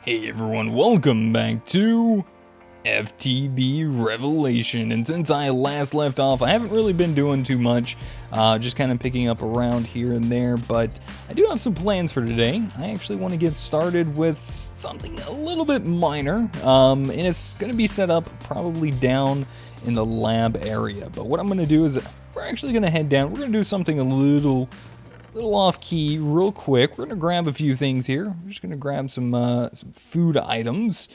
Hey everyone, welcome back to FTB Revelation. And since I last left off, I haven't really been doing too much, just kind of picking up around here and there, but I do have some plans for today. I actually want to get started with something a little bit minor, and it's going to be set up probably down in the lab area. But what I'm going to do is we're actually going to head down. We're going to do something a little off key real quick. We're gonna grab a few things here. We're just gonna grab some food items.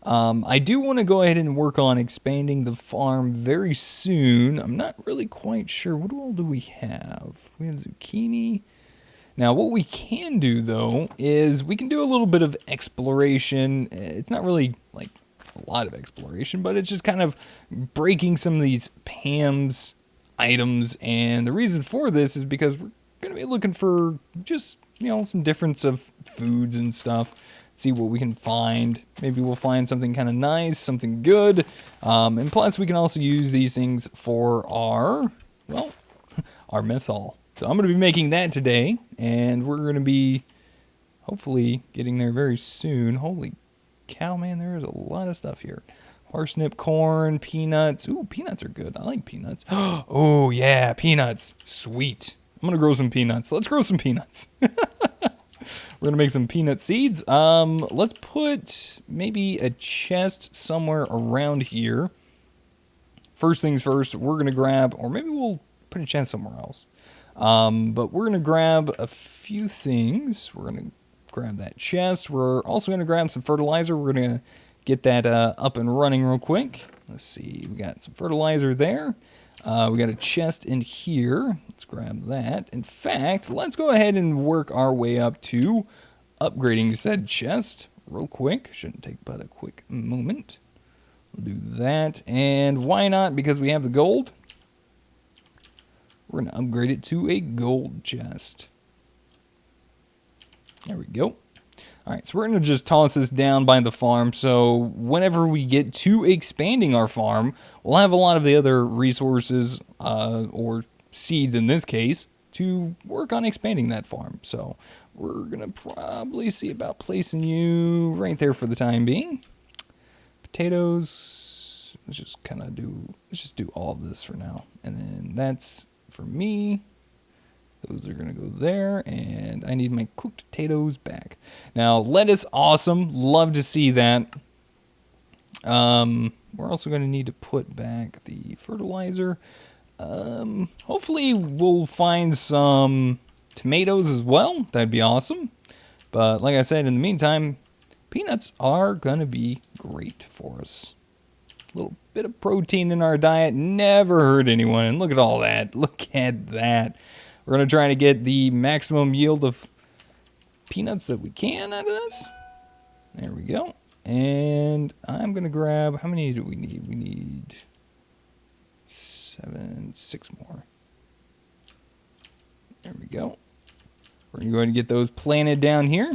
I do want to go ahead and work on expanding the farm very soon. I'm not really quite sure. What all do we have? We have zucchini. Now what we can do though is we can do a little bit of exploration. It's not really like a lot of exploration, but it's just kind of breaking some of these Pam's items, and the reason for this is because we're going to be looking for just, some difference of foods and stuff. See what we can find. Maybe we'll find something kind of nice, something good. And plus we can also use these things for our mess hall. So I'm going to be making that today, and we're going to be hopefully getting there very soon. Holy cow, man, there is a lot of stuff here. Parsnip, corn, peanuts. Ooh, peanuts are good. I like peanuts. Oh yeah, peanuts. Sweet. I'm going to grow some peanuts. Let's grow some peanuts. We're going to make some peanut seeds. Let's put maybe a chest somewhere around here. First things first, we're going to grab, or maybe we'll put a chest somewhere else. But we're going to grab a few things. We're going to grab that chest. We're also going to grab some fertilizer. We're going to get that up and running real quick. Let's see. We got some fertilizer there. We got a chest in here. Let's grab that. In fact, let's go ahead and work our way up to upgrading said chest real quick. Shouldn't take but a quick moment. We'll do that. And why not? Because we have the gold. We're going to upgrade it to a gold chest. There we go. Alright, so we're going to just toss this down by the farm, so whenever we get to expanding our farm, we'll have a lot of the other resources, or seeds in this case, to work on expanding that farm. So we're going to probably see about placing you right there for the time being. Potatoes, let's just do all of this for now. And then that's for me. Those are going to go there, and I need my cooked potatoes back. Now, lettuce, awesome. Love to see that. We're also going to need to put back the fertilizer. Hopefully, we'll find some tomatoes as well. That'd be awesome. But like I said, in the meantime, peanuts are going to be great for us. A little bit of protein in our diet never hurt anyone. And look at all that. Look at that. We're going to try to get the maximum yield of peanuts that we can out of this. There we go. And I'm going to grab, how many do we need? We need 6 more. There we go. We're going to get those planted down here.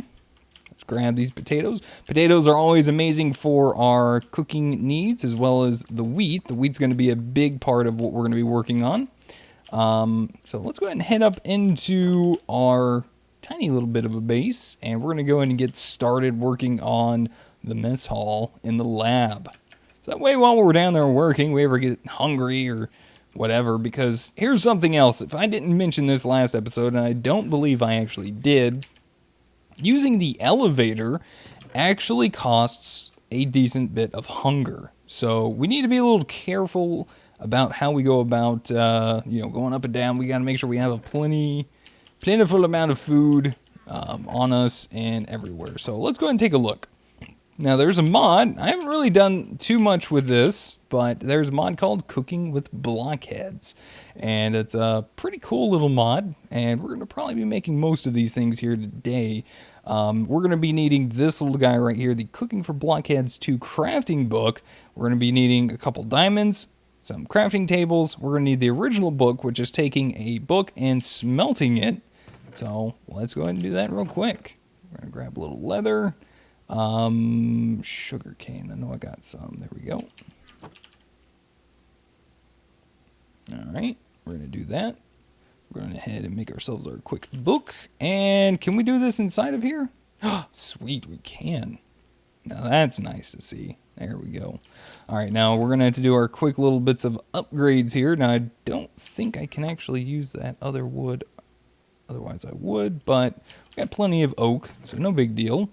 Let's grab these potatoes. Potatoes are always amazing for our cooking needs, as well as the wheat. The wheat's going to be a big part of what we're going to be working on. So let's go ahead and head up into our tiny little bit of a base, and we're going to go in and get started working on the mess hall in the lab. So that way while we're down there working, we ever get hungry or whatever, because here's something else. If I didn't mention this last episode, and I don't believe I actually did, using the elevator actually costs a decent bit of hunger. So we need to be a little careful about how we go about, going up and down. We got to make sure we have a plentiful amount of food on us and everywhere. So let's go ahead and take a look. Now there's a mod. I haven't really done too much with this, but there's a mod called Cooking with Blockheads. And it's a pretty cool little mod, and we're going to probably be making most of these things here today. We're going to be needing this little guy right here, the Cooking for Blockheads 2 crafting book. We're going to be needing a couple diamonds, some crafting tables. We're going to need the original book, which is taking a book and smelting it. So let's go ahead and do that real quick. We're going to grab a little leather. Sugar cane. I know I got some. There we go. All right. We're going to do that. We're going ahead and make ourselves our quick book. And can we do this inside of here? Sweet, we can. Now that's nice to see. There we go. All right, now we're going to have to do our quick little bits of upgrades here. Now, I don't think I can actually use that other wood. Otherwise, I would, but we got plenty of oak, so no big deal.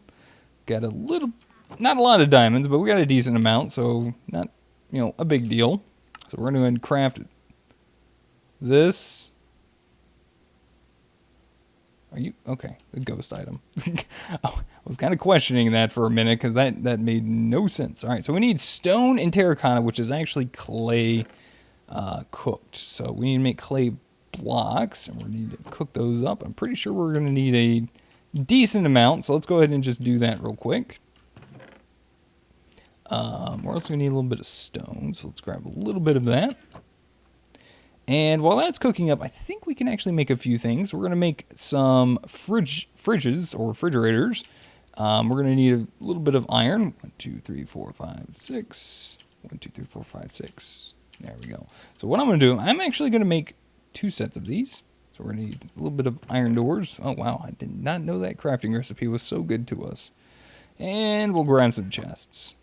Got a little, not a lot of diamonds, but we got a decent amount, so not, a big deal. So we're going to go ahead and craft this. Are you okay? The ghost item. I was kind of questioning that for a minute because that made no sense. All right, so we need stone and terracotta, which is actually clay cooked. So we need to make clay blocks, and we need to cook those up. I'm pretty sure we're going to need a decent amount, so let's go ahead and just do that real quick. We're also going to need a little bit of stone, so let's grab a little bit of that. And while that's cooking up, I think we can actually make a few things. We're going to make some fridges or refrigerators. We're going to need a little bit of iron. 1, 2, 3, 4, 5, 6. 1, 2, 3, 4, 5, 6. There we go. So what I'm going to do, I'm actually going to make 2 sets of these. So we're going to need a little bit of iron doors. Oh, wow. I did not know that crafting recipe was so good to us. And we'll grab some chests.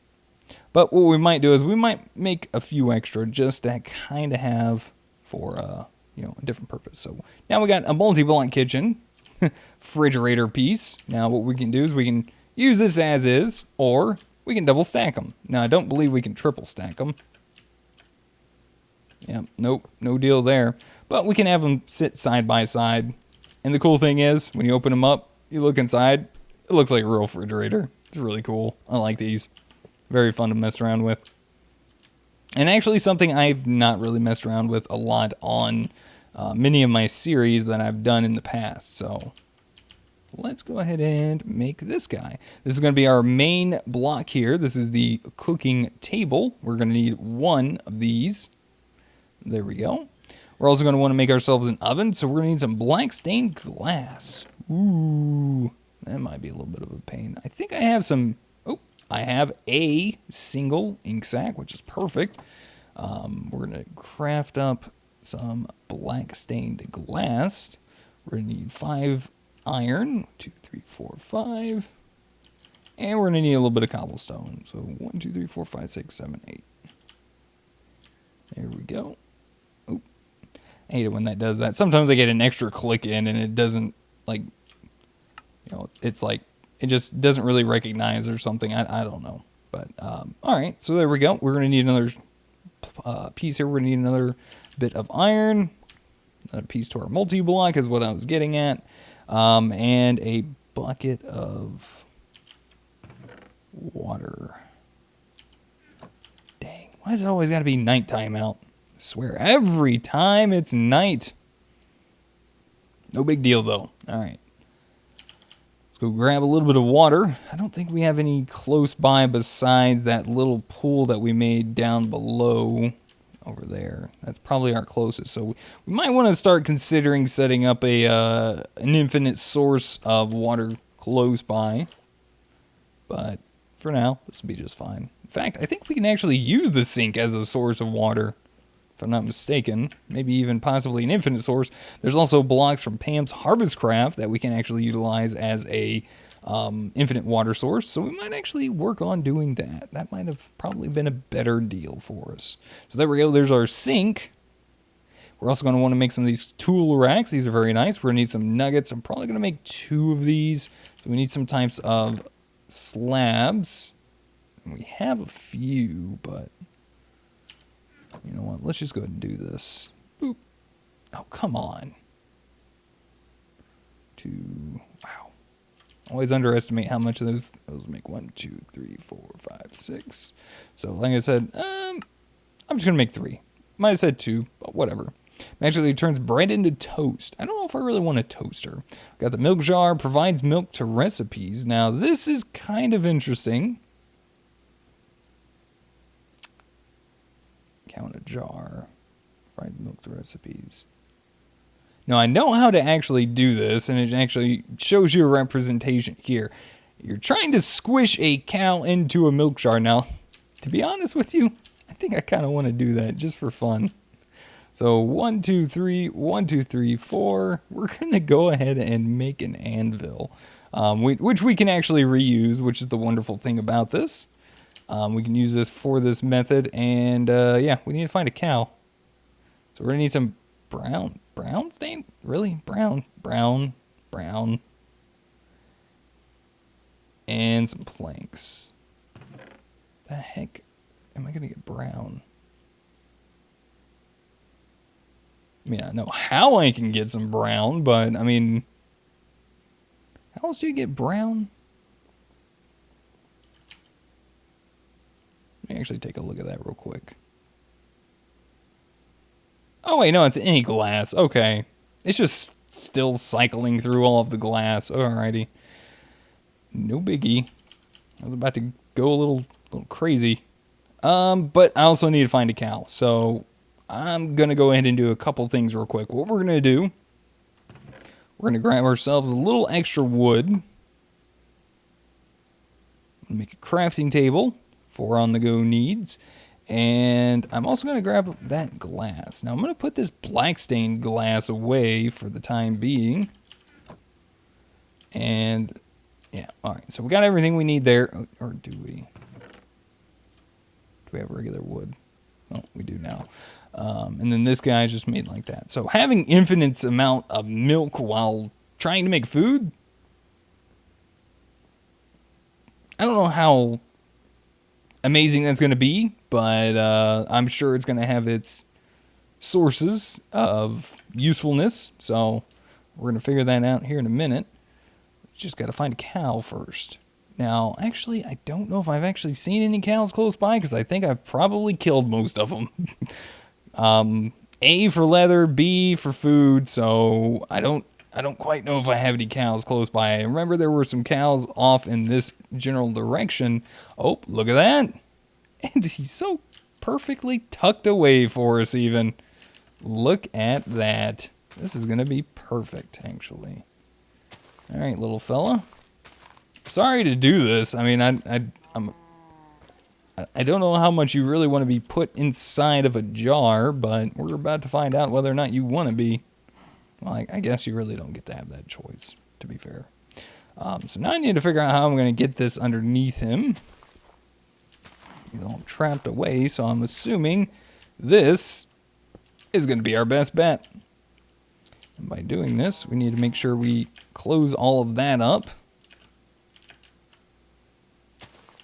But what we might do is we might make a few extra just to kind of have for a different purpose. So now we got a multi-block kitchen refrigerator piece. Now what we can do is we can use this as is, or we can double stack them. Now I don't believe we can triple stack them. Yep, nope, no deal there. But we can have them sit side by side. And the cool thing is, when you open them up, you look inside, it looks like a real refrigerator. It's really cool. I like these. Very fun to mess around with. And actually something I've not really messed around with a lot on many of my series that I've done in the past. So let's go ahead and make this guy. This is going to be our main block here. This is the cooking table. We're going to need 1 of these. There we go. We're also going to want to make ourselves an oven. So we're going to need some black stained glass. Ooh, that might be a little bit of a pain. I think I have some... I have a single ink sac, which is perfect. We're going to craft up some black stained glass. We're going to need 5 iron. 1, 2, 3, 4, 5. And we're going to need a little bit of cobblestone. So 1, 2, 3, 4, 5, 6, 7, 8. There we go. Oop. I hate it when that does that. Sometimes I get an extra click in and it doesn't, it's like, it just doesn't really recognize or something. I don't know. But, all right. So there we go. We're going to need another piece here. We're going to need another bit of iron. Another piece to our multi-block is what I was getting at. And a bucket of water. Dang. Why is it always got to be nighttime out? I swear. Every time it's night. No big deal, though. All right. Go grab a little bit of water. I don't think we have any close by besides that little pool that we made down below over there. That's probably our closest. So we might want to start considering setting up an infinite source of water close by. But for now, this will be just fine. In fact, I think we can actually use the sink as a source of water, if I'm not mistaken. Maybe even possibly an infinite source. There's also blocks from Pam's Harvest Craft that we can actually utilize as a infinite water source. So we might actually work on doing that. That might have probably been a better deal for us. So there we go. There's our sink. We're also going to want to make some of these tool racks. These are very nice. We're going to need some nuggets. I'm probably going to make 2 of these. So we need some types of slabs. And we have a few, but... you know what? Let's just go ahead and do this. Boop. Oh, come on. 2. Wow. Always underestimate how much of those make. 1, 2, 3, 4, 5, 6. So, like I said, I'm just going to make 3. Might have said 2, but whatever. Magically turns bread into toast. I don't know if I really want a toaster. Got the milk jar, provides milk to recipes. Now, this is kind of interesting. Count a jar. Provide milk to recipes. Now, I know how to actually do this, and it actually shows you a representation here. You're trying to squish a cow into a milk jar. Now, to be honest with you, I think I kind of want to do that just for fun. So 1, 2, 3, 1, 2, 3, 4. We're going to go ahead and make an anvil. which we can actually reuse, which is the wonderful thing about this. We can use this for this method, and yeah, we need to find a cow. So we're gonna need some brown stain? Really? Brown. And some planks. The heck am I gonna get brown? I mean, I know how I can get some brown, but I mean, how else do you get brown? Let me actually take a look at that real quick. Oh wait, no, it's any glass. Okay. It's just still cycling through all of the glass. Alrighty. No biggie. I was about to go a little crazy. But I also need to find a cow. So I'm going to go ahead and do a couple things real quick. What we're going to do, we're going to grab ourselves a little extra wood. Make a crafting table for on-the-go needs. And I'm also going to grab that glass. Now I'm going to put this black stained glass away for the time being. And yeah, alright. So we got everything we need there. Or do we? Do we have regular wood? Oh, we do now. And then this guy is just made like that. So having infinite amount of milk while trying to make food, I don't know how amazing that's going to be, but I'm sure it's going to have its sources of usefulness. So we're going to figure that out here in a minute. Just got to find a cow first. Now, actually, I don't know if I've actually seen any cows close by, because I think I've probably killed most of them. A for leather, B for food, so I don't quite know if I have any cows close by. I remember there were some cows off in this general direction. Oh, look at that. And he's so perfectly tucked away for us even. Look at that. This is going to be perfect, actually. All right, little fella. Sorry to do this. I mean, I don't know how much you really want to be put inside of a jar, but we're about to find out whether or not you want to be. Well, I guess you really don't get to have that choice, to be fair. So now I need to figure out how I'm going to get this underneath him. He's all trapped away, so I'm assuming this is going to be our best bet. And by doing this, we need to make sure we close all of that up.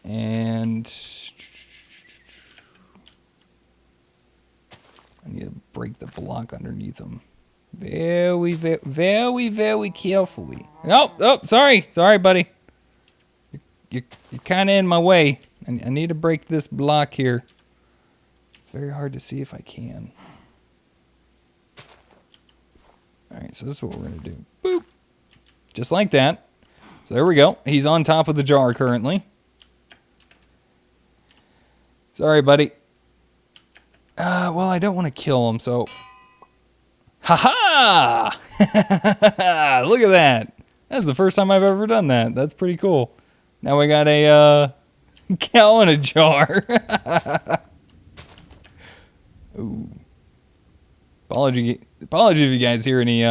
And I need to break the block underneath them. Very, very, very carefully. Oh, sorry, buddy. You're kind of in my way. I need to break this block here. It's very hard to see if I can. All right, so this is what we're gonna do. Boop, just like that. So there we go. He's on top of the jar currently. Sorry, buddy. Well, I don't want to kill him, so... Ha-ha! Look at that. That's the first time I've ever done that. That's pretty cool. Now we got a cow in a jar. Ooh. Apology if you guys hear any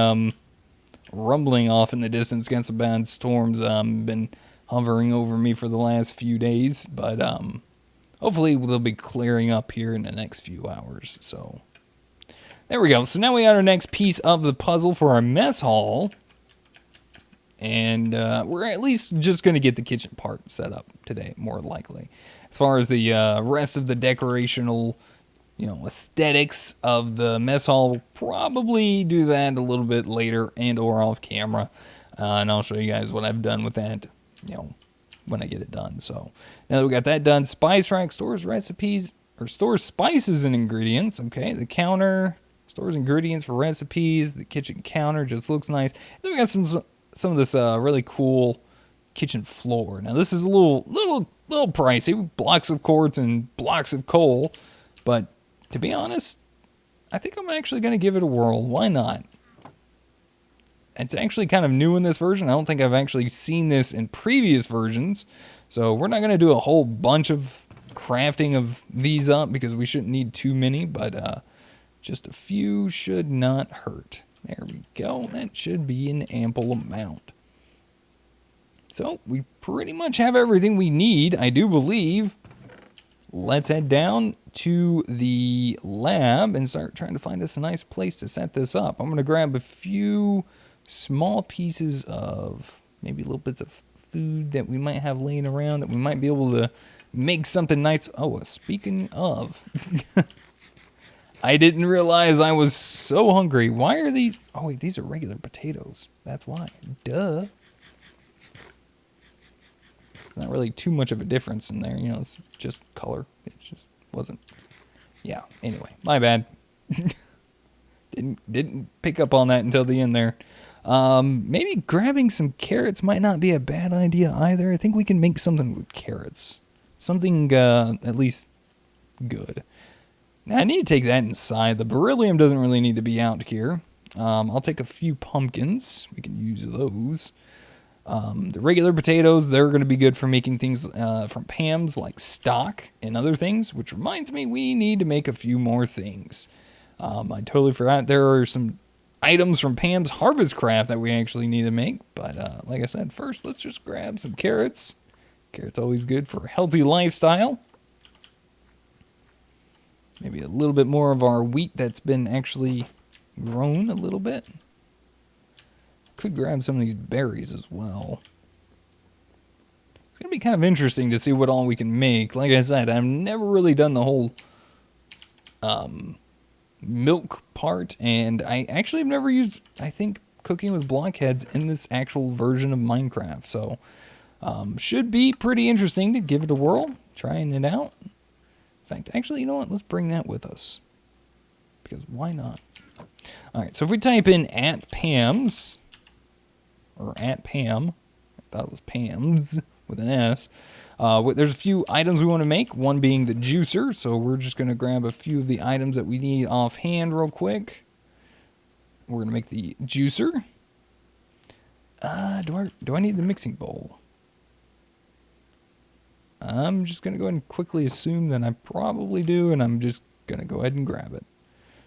rumbling off in the distance. Got some bad storms been hovering over me for the last few days, but hopefully they'll be clearing up here in the next few hours. So there we go. So now we got our next piece of the puzzle for our mess hall. And we're at least just going to get the kitchen part set up today, more likely. As far as the rest of the decorational, aesthetics of the mess hall, we'll probably do that a little bit later and or off camera. And I'll show you guys what I've done with that, when I get it done. So now that we got that done, spice rack stores recipes, or stores spices and ingredients. Okay, the counter stores ingredients for recipes. The kitchen counter just looks nice. Then we got some of this really cool kitchen floor. Now this is a little pricey, blocks of quartz and blocks of coal, but to be honest, I think I'm actually going to give it a whirl. Why not? It's actually kind of new in this version. I don't think I've actually seen this in previous versions, so we're not going to do a whole bunch of crafting of these up because we shouldn't need too many, but just a few should not hurt. There we go. That should be an ample amount. So we pretty much have everything we need, I do believe. Let's head down to the lab and start trying to find us a nice place to set this up. I'm going to grab a few small pieces of maybe little bits of food that we might have laying around that we might be able to make something nice. Oh, speaking of, I didn't realize I was so hungry. Why are these? Oh, wait, these are regular potatoes. That's why. Duh. Not really too much of a difference in there, you know, it's just color. It just wasn't. Yeah, anyway, my bad. Didn't pick up on that until the end there. Maybe grabbing some carrots might not be a bad idea either. I think we can make something with carrots. Something at least good. Now, I need to take that inside. The beryllium doesn't really need to be out here. I'll take a few pumpkins. We can use those. The regular potatoes, they're going to be good for making things from Pam's, like stock and other things, which reminds me we need to make a few more things. I totally forgot there are some items from Pam's Harvest Craft that we actually need to make, but like I said, first let's just grab some carrots. Carrots always good for a healthy lifestyle. Maybe a little bit more of our wheat that's been actually grown a little bit. Could grab some of these berries as well. It's going to be kind of interesting to see what all we can make. Like I said, I've never really done the whole milk part, and I actually have never used, I think, cooking with blockheads in this actual version of Minecraft. So, should be pretty interesting to give it a whirl, trying it out. In fact, actually, you know what? Let's bring that with us. Because why not? Alright, so if we type in @Pam's, or @Pam, I thought it was Pam's with an S. There's a few items we want to make, one being the juicer, so we're just going to grab a few of the items that we need offhand real quick. We're going to make the juicer. Do I need the mixing bowl? I'm just going to go ahead and quickly assume that I probably do, and I'm just going to go ahead and grab it.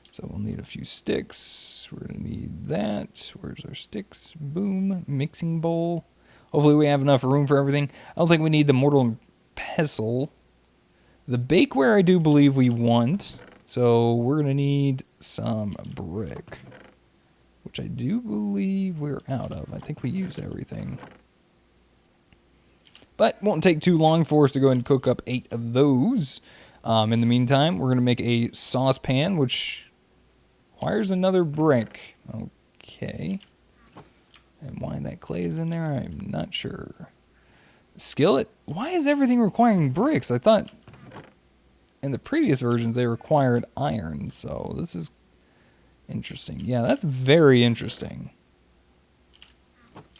So we'll need a few sticks. We're going to need that. Where's our sticks? Boom. Mixing bowl. Hopefully we have enough room for everything. I don't think we need the mortar and pestle. The bakeware I do believe we want. So we're going to need some brick, which I do believe we're out of. I think we used everything. But won't take too long for us to go ahead and cook up 8 of those. In the meantime, we're going to make a saucepan, which requires another brick. Okay. And why that clay is in there, I'm not sure. Skillet? Why is everything requiring bricks? I thought in the previous versions they required iron. So this is interesting. Yeah, that's very interesting.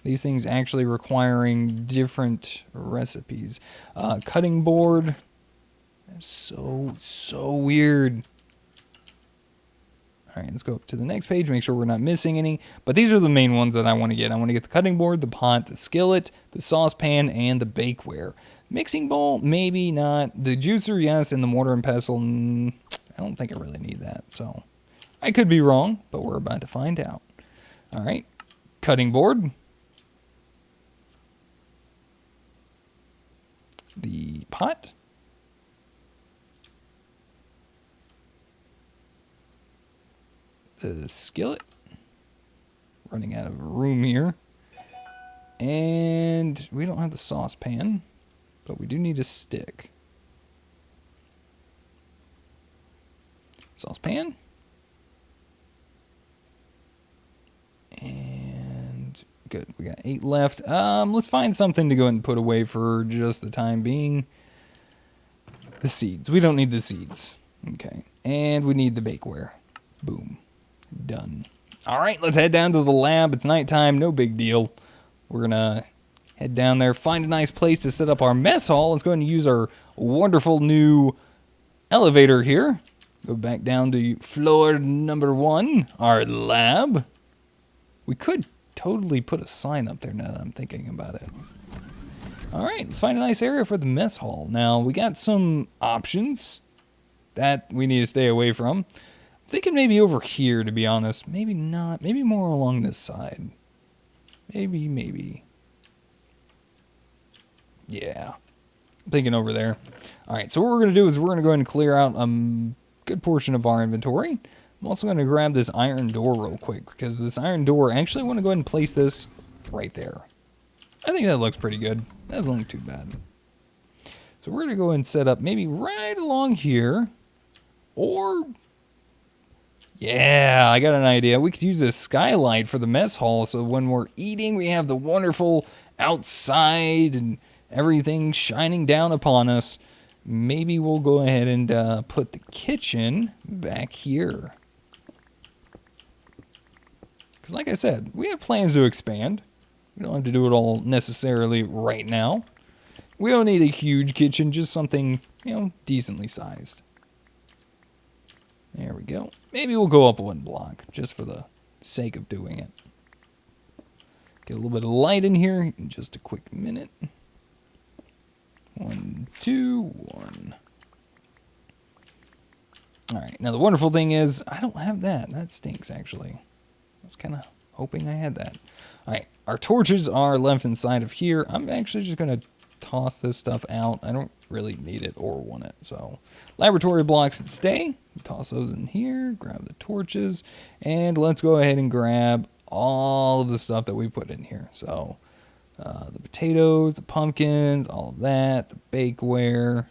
These things actually requiring different recipes. Cutting board. So weird. Alright, let's go up to the next page, make sure we're not missing any. But these are the main ones that I want to get. I want to get the cutting board, the pot, the skillet, the saucepan, and the bakeware. Mixing bowl, maybe not. The juicer, yes, and the mortar and pestle, I don't think I really need that. So, I could be wrong, but we're about to find out. Alright, cutting board. The pot. The skillet. Running out of room here. And we don't have the saucepan, but we do need a stick. Saucepan. And good, we got 8 left. Let's find something to go ahead and put away for just the time being. The seeds. We don't need the seeds. Okay. And we need the bakeware. Boom. Done. Alright, let's head down to the lab. It's nighttime, no big deal. We're gonna head down there, find a nice place to set up our mess hall. Let's go ahead and use our wonderful new elevator here. Go back down to floor number 1, our lab. We could totally put a sign up there now that I'm thinking about it. Alright, let's find a nice area for the mess hall. Now, we got some options that we need to stay away from. I'm thinking maybe over here, to be honest. Maybe not. Maybe more along this side. Maybe. Yeah. Thinking over there. All right, so what we're going to do is we're going to go ahead and clear out a good portion of our inventory. I'm also going to grab this iron door real quick because this iron door, I actually want to go ahead and place this right there. I think that looks pretty good. That doesn't look too bad. So we're going to go and set up maybe right along here. Or, yeah, I got an idea. We could use this skylight for the mess hall so when we're eating, we have the wonderful outside and everything shining down upon us. Maybe we'll go ahead and put the kitchen back here. Because like I said, we have plans to expand. We don't have to do it all necessarily right now. We don't need a huge kitchen, just something, you know, decently sized. There we go. Maybe we'll go up one block, just for the sake of doing it. Get a little bit of light in here in just a quick minute. 1, 2, 1. Alright, now the wonderful thing is, I don't have that. That stinks, actually. I was kind of hoping I had that. Alright, our torches are left inside of here. I'm actually just going to toss this stuff out. I don't really need it or want it. So, laboratory blocks stay. Toss those in here. Grab the torches. And let's go ahead and grab all of the stuff that we put in here. So, the potatoes, the pumpkins, all of that. The bakeware.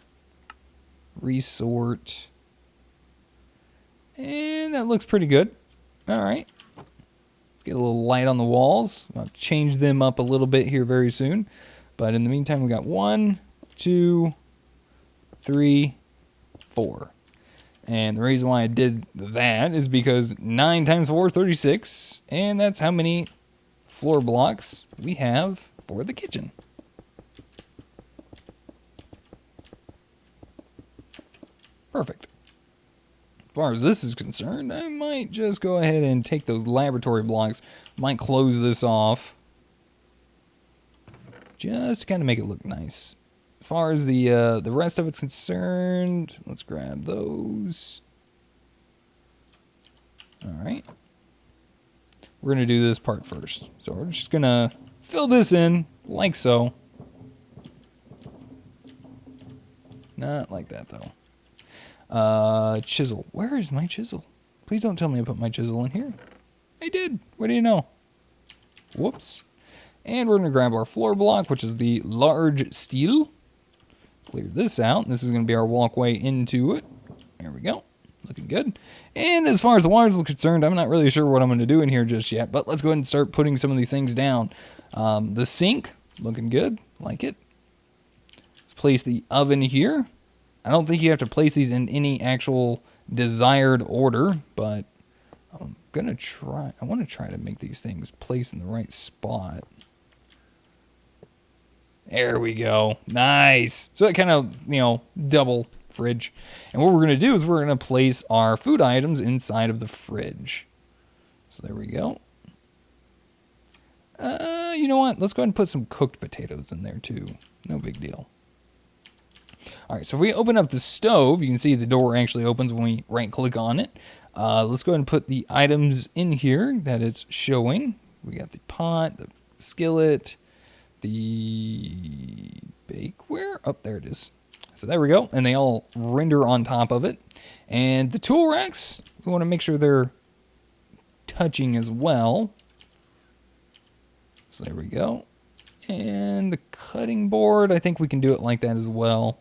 Resort. And that looks pretty good. Alright. Let's get a little light on the walls. I'll change them up a little bit here very soon. But in the meantime, we got 1, 2, 3, 4. And the reason why I did that is because 9 times 4, 36. And that's how many floor blocks we have for the kitchen. Perfect. As far as this is concerned, I might just go ahead and take those laboratory blocks. Might close this off. Just to kind of make it look nice. As far as the rest of it's concerned, let's grab those. Alright. We're going to do this part first. So we're just going to fill this in like so. Not like that, though. Chisel. Where is my chisel? Please don't tell me I put my chisel in here. I did. What do you know? Whoops. And we're going to grab our floor block, which is the large steel. Clear this out. This is going to be our walkway into it. There we go. Looking good. And as far as the water is concerned, I'm not really sure what I'm going to do in here just yet. But let's go ahead and start putting some of these things down. The sink, looking good. Like it. Let's place the oven here. I don't think you have to place these in any actual desired order. But I'm going to try. I want to try to make these things place in the right spot. There we go. Nice. So that kind of, you know, double fridge. And what we're going to do is we're going to place our food items inside of the fridge. So there we go. You know what? Let's go ahead and put some cooked potatoes in there too. No big deal. All right, so if we open up the stove, you can see the door actually opens when we right click on it. Let's go ahead and put the items in here that it's showing. We got the pot, the skillet, the bakeware. Oh, there it is. So there we go. And they all render on top of it. And the tool racks, we want to make sure they're touching as well. So there we go. And the cutting board, I think we can do it like that as well.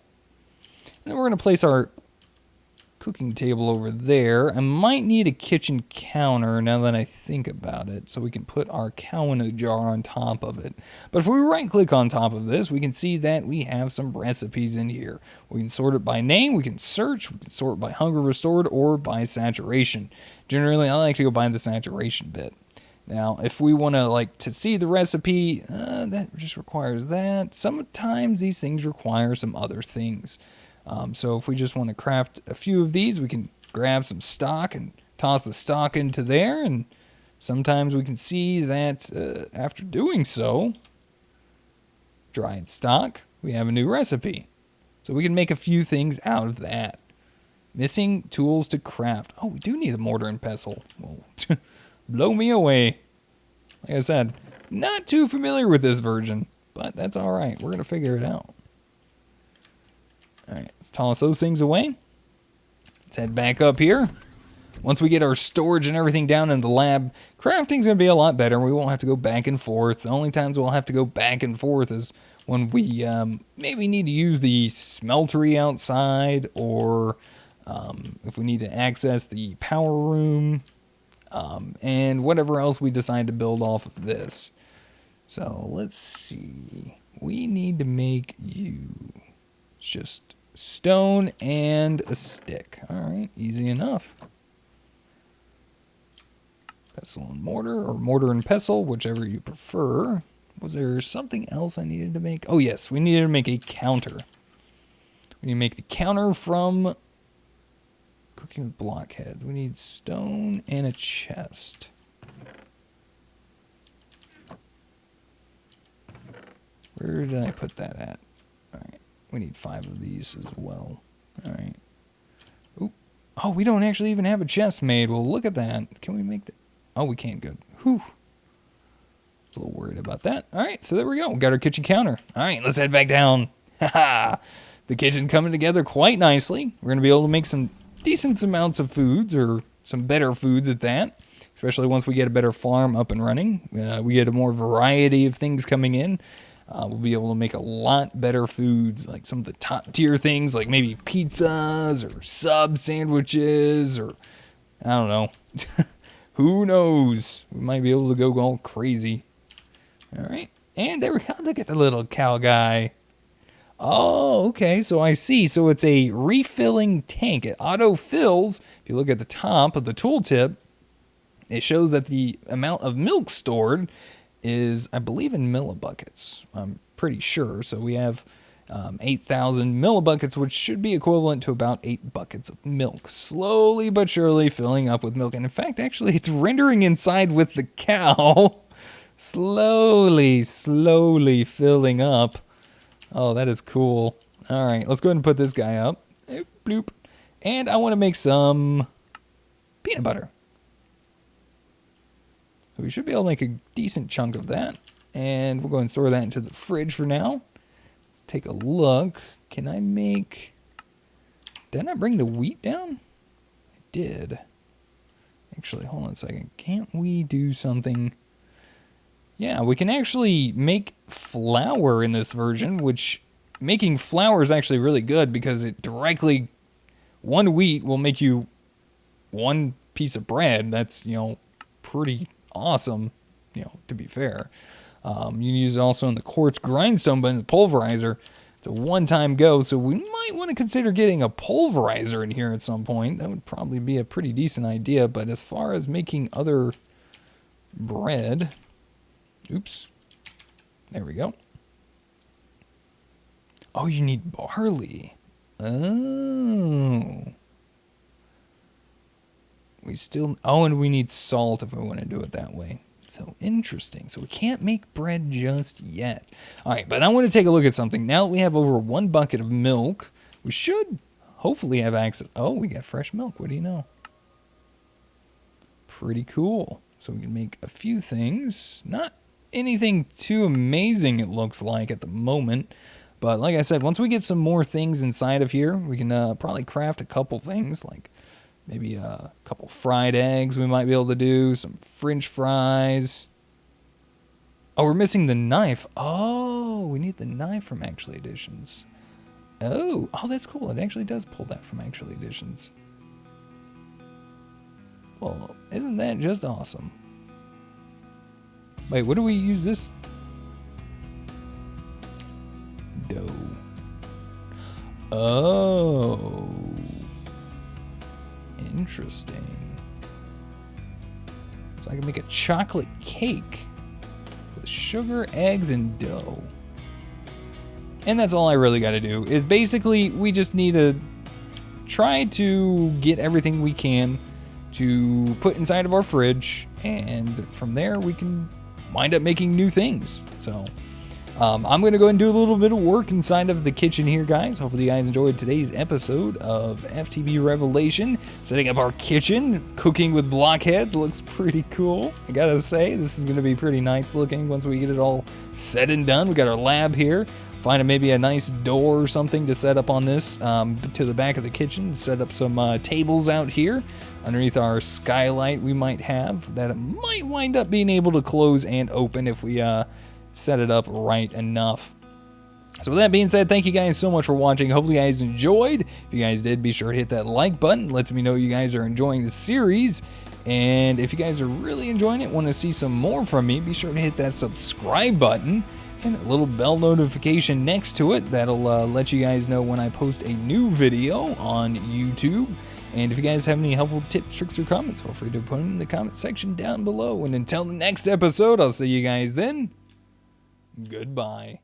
And then we're going to place our cooking table over there. I might need a kitchen counter now that I think about it, so we can put our cow in a jar on top of it. But if we right click on top of this, we can see that we have some recipes in here. We can sort it by name, we can search, we can sort by hunger restored or by saturation. Generally, I like to go by the saturation bit. Now, if we want to see the recipe, that just requires that. Sometimes these things require some other things. So if we just want to craft a few of these, we can grab some stock and toss the stock into there. And sometimes we can see that after doing so, dried stock, we have a new recipe. So we can make a few things out of that. Missing tools to craft. Oh, we do need a mortar and pestle. Well, blow me away. Like I said, not too familiar with this version. but that's all right. We're going to figure it out. All right, let's toss those things away. Let's head back up here. Once we get our storage and everything down in the lab, crafting's going to be a lot better. We won't have to go back and forth. The only times we'll have to go back and forth is when we maybe need to use the smeltery outside, or if we need to access the power room, and whatever else we decide to build off of this. So let's see. We need to make you. It's just stone and a stick. All right, easy enough. Pestle and mortar, or mortar and pestle, whichever you prefer. Was there something else I needed to make? Oh yes, we needed to make a counter. We need to make the counter from cooking with blockheads. We need stone and a chest. Where did I put that at? Alright, we need 5 of these as well. Alright. Oh, we don't actually even have a chest made. Well, look at that. Can we make that? Oh, we can't. Good. Whew. A little worried about that. Alright, so there we go. We got our kitchen counter. Alright, let's head back down. Haha. The kitchen's coming together quite nicely. We're going to be able to make some decent amounts of foods, or some better foods at that. Especially once we get a better farm up and running. We get a more variety of things coming in. We'll be able to make a lot better foods, like some of the top tier things, like maybe pizzas or sub sandwiches, or I don't know. Who knows? We might be able to go all crazy. All right. And there we go. Look at the little cow guy. Oh, okay. So I see. So it's a refilling tank. It auto-fills. If you look at the top of the tooltip, it shows that the amount of milk stored is, I believe, in millibuckets. I'm pretty sure. So we have 8,000 millibuckets, which should be equivalent to about 8 buckets of milk. Slowly but surely filling up with milk. And in fact, actually, it's rendering inside with the cow. Slowly filling up. Oh, that is cool. All right, let's go ahead and put this guy up. Bloop. And I want to make some peanut butter. So we should be able to make a decent chunk of that. And we'll go and store that into the fridge for now. Let's take a look. Can I make... Didn't I bring the wheat down? I did. Actually, hold on a second. Can't we do something... Yeah, we can actually make flour in this version, which making flour is actually really good because it directly, 1 wheat will make you 1 piece of bread. That's, pretty awesome, to be fair. You can use it also in the quartz grindstone, but in the pulverizer, it's a one-time go, so we might want to consider getting a pulverizer in here at some point. That would probably be a pretty decent idea, but as far as making other bread... Oops. There we go. Oh, you need barley. Oh. We still... Oh, and we need salt if we want to do it that way. So, interesting. So, we can't make bread just yet. Alright, but I want to take a look at something. Now that we have over 1 bucket of milk, we should hopefully have access... Oh, we got fresh milk. What do you know? Pretty cool. So, we can make a few things. Not anything too amazing, it looks like, at the moment. But like I said, once we get some more things inside of here, we can probably craft a couple things, like maybe a couple fried eggs we might be able to do, some French fries. Oh, we're missing the knife. Oh, we need the knife from Actually Editions. Oh, that's cool. It actually does pull that from Actually Editions. Well, isn't that just awesome? Wait, what do we use this? Dough. Oh. Interesting. So I can make a chocolate cake with sugar, eggs, and dough. And that's all I really got to do. Is basically, we just need to try to get everything we can to put inside of our fridge. And from there, we can wind up making new things. So I'm going to go ahead and do a little bit of work inside of the kitchen here, guys. Hopefully you guys enjoyed today's episode of FTB Revelation. Setting up our kitchen, cooking with blockheads. Looks pretty cool, I gotta say. This is going to be pretty nice looking once we get it all said and done. We got our lab here. Find maybe a nice door or something to set up on this to the back of the kitchen. Set up some tables out here underneath our skylight we might have that it might wind up being able to close and open if we set it up right enough. So with that being said, thank you guys so much for watching. Hopefully you guys enjoyed. If you guys did, be sure to hit that like button. Lets me know you guys are enjoying the series. And if you guys are really enjoying it, want to see some more from me, be sure to hit that subscribe button and a little bell notification next to it. That'll let you guys know when I post a new video on YouTube. And if you guys have any helpful tips, tricks, or comments, feel free to put them in the comment section down below. And until the next episode, I'll see you guys then. Goodbye.